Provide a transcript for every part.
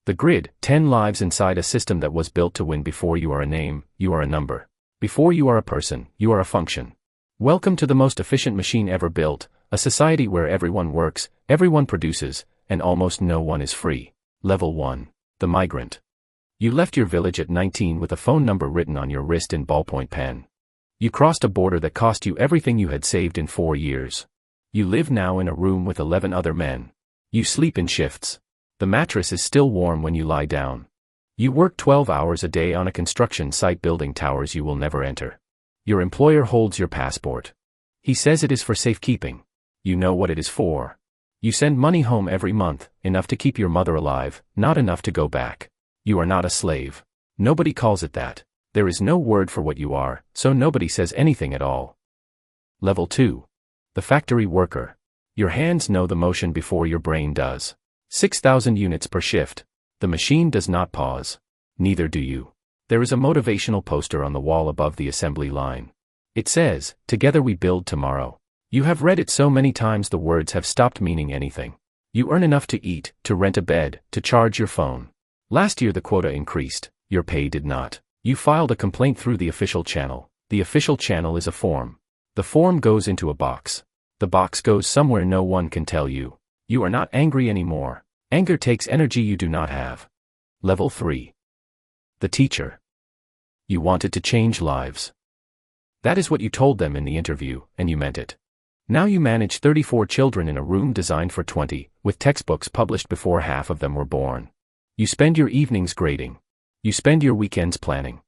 The grid, 10 lives inside a system that was built to win. Before you are a name, you are a number. Before you are a person, you are a function. Welcome to the most efficient machine ever built, a society where everyone works, everyone produces, and almost no one is free. Level 1. The migrant. You left your village at 19 with a phone number written on your wrist in ballpoint pen. You crossed a border that cost you everything you had saved in 4 years. You live now in a room with 11 other men. You sleep in shifts. The mattress is still warm when you lie down. You work 12 hours a day on a construction site building towers you will never enter. Your employer holds your passport. He says it is for safekeeping. You know what it is for. You send money home every month, enough to keep your mother alive, not enough to go back. You are not a slave. Nobody calls it that. There is no word for what you are, so nobody says anything at all. Level 2. The factory worker. Your hands know the motion before your brain does. 6,000 units per shift. The machine does not pause. Neither do you. There is a motivational poster on the wall above the assembly line. It says, "Together we build tomorrow." You have read it so many times the words have stopped meaning anything. You earn enough to eat, to rent a bed, to charge your phone. Last year the quota increased, your pay did not. You filed a complaint through the official channel. The official channel is a form. The form goes into a box. The box goes somewhere no one can tell you. You are not angry anymore. Anger takes energy you do not have. Level 3. The teacher. You wanted to change lives. That is what you told them in the interview, and you meant it. Now you manage 34 children in a room designed for 20, with textbooks published before half of them were born. You spend your evenings grading. You spend your weekends planning.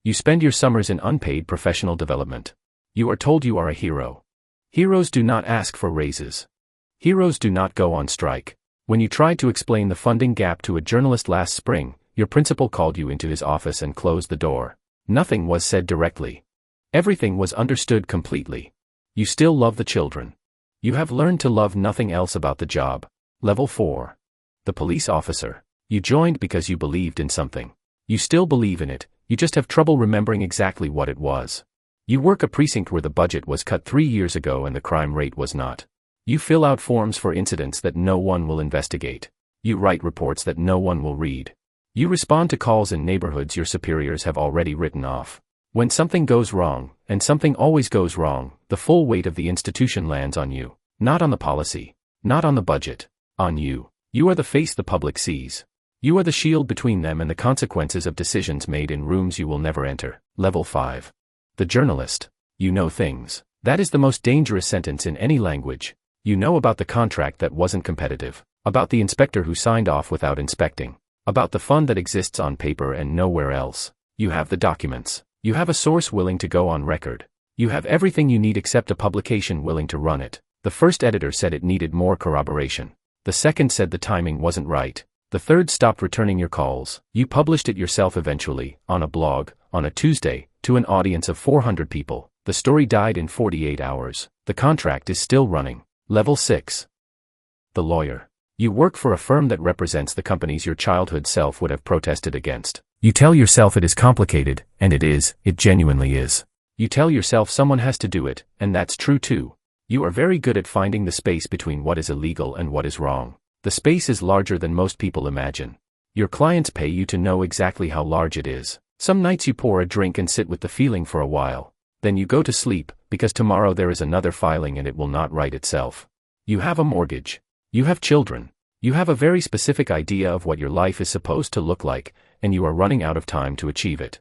You spend your summers in unpaid professional development. You are told you are a hero. Heroes do not ask for raises. Heroes do not go on strike. When you tried to explain the funding gap to a journalist last spring, your principal called you into his office and closed the door. Nothing was said directly. Everything was understood completely. You still love the children. You have learned to love nothing else about the job. Level 4. The police officer. You joined because you believed in something. You still believe in it, you just have trouble remembering exactly what it was. You work a precinct where the budget was cut 3 years ago and the crime rate was not. You fill out forms for incidents that no one will investigate. You write reports that no one will read. You respond to calls in neighborhoods your superiors have already written off. When something goes wrong, and something always goes wrong, the full weight of the institution lands on you. Not on the policy. Not on the budget. On you. You are the face the public sees. You are the shield between them and the consequences of decisions made in rooms you will never enter. Level 5. The journalist. You know things. That is the most dangerous sentence in any language. You know about the contract that wasn't competitive. About the inspector who signed off without inspecting. About the fund that exists on paper and nowhere else. You have the documents. You have a source willing to go on record. You have everything you need except a publication willing to run it. The first editor said it needed more corroboration. The second said the timing wasn't right. The third stopped returning your calls. You published it yourself eventually, on a blog, on a Tuesday, to an audience of 400 people. The story died in 48 hours. The contract is still running. Level 6. The lawyer. You work for a firm that represents the companies your childhood self would have protested against. You tell yourself it is complicated, and it is, it genuinely is. You tell yourself someone has to do it, and that's true too. You are very good at finding the space between what is illegal and what is wrong. The space is larger than most people imagine. Your clients pay you to know exactly how large it is. Some nights you pour a drink and sit with the feeling for a while. Then you go to sleep, because tomorrow there is another filing and it will not right itself. You have a mortgage. You have children. You have a very specific idea of what your life is supposed to look like, and you are running out of time to achieve it.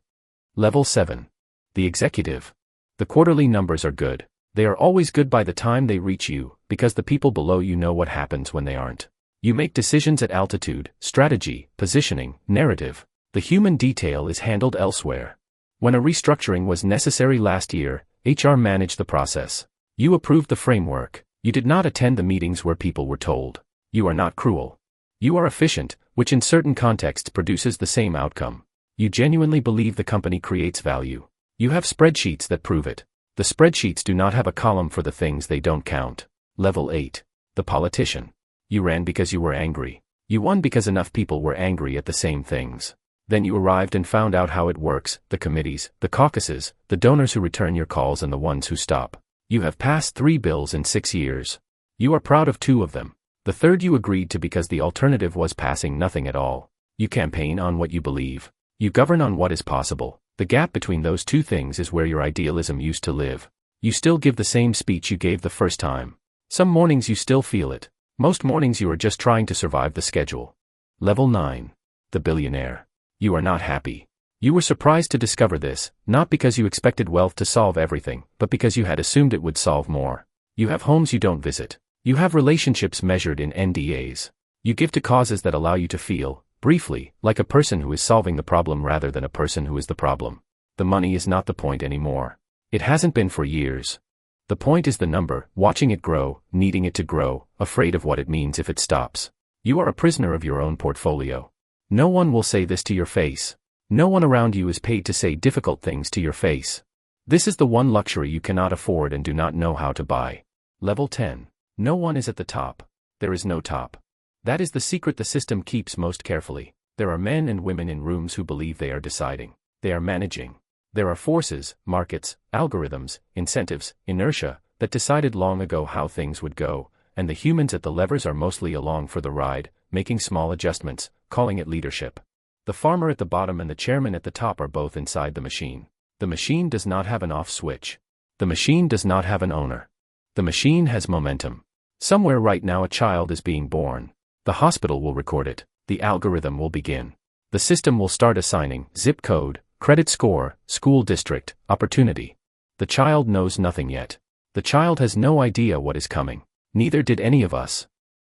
Level 7. The executive. The quarterly numbers are good. They are always good by the time they reach you, because the people below you know what happens when they aren't. You make decisions at altitude, strategy, positioning, narrative. The human detail is handled elsewhere. When a restructuring was necessary last year, HR managed the process. You approved the framework. You did not attend the meetings where people were told. You are not cruel. You are efficient, which in certain contexts produces the same outcome. You genuinely believe the company creates value. You have spreadsheets that prove it. The spreadsheets do not have a column for the things they don't count. Level 8. The politician. You ran because you were angry. You won because enough people were angry at the same things. Then you arrived and found out how it works, the committees, the caucuses, the donors who return your calls and the ones who stop. You have passed 3 bills in 6 years. You are proud of 2 of them. The third you agreed to because the alternative was passing nothing at all. You campaign on what you believe. You govern on what is possible. The gap between those two things is where your idealism used to live. You still give the same speech you gave the first time. Some mornings you still feel it. Most mornings you are just trying to survive the schedule. Level 9. The billionaire. You are not happy. You were surprised to discover this, not because you expected wealth to solve everything, but because you had assumed it would solve more. You have homes you don't visit. You have relationships measured in NDAs. You give to causes that allow you to feel, briefly, like a person who is solving the problem rather than a person who is the problem. The money is not the point anymore. It hasn't been for years. The point is the number, watching it grow, needing it to grow, afraid of what it means if it stops. You are a prisoner of your own portfolio. No one will say this to your face. No one around you is paid to say difficult things to your face. This is the one luxury you cannot afford and do not know how to buy. Level 10. No one is at the top. There is no top. That is the secret the system keeps most carefully. There are men and women in rooms who believe they are deciding. They are managing. There are forces, markets, algorithms, incentives, inertia, that decided long ago how things would go, and the humans at the levers are mostly along for the ride, making small adjustments, calling it leadership. The farmer at the bottom and the chairman at the top are both inside the machine. The machine does not have an off switch. The machine does not have an owner. The machine has momentum. Somewhere right now a child is being born. The hospital will record it. The algorithm will begin. The system will start assigning zip code, credit score, school district, opportunity. The child knows nothing yet. The child has no idea what is coming. Neither did any of us.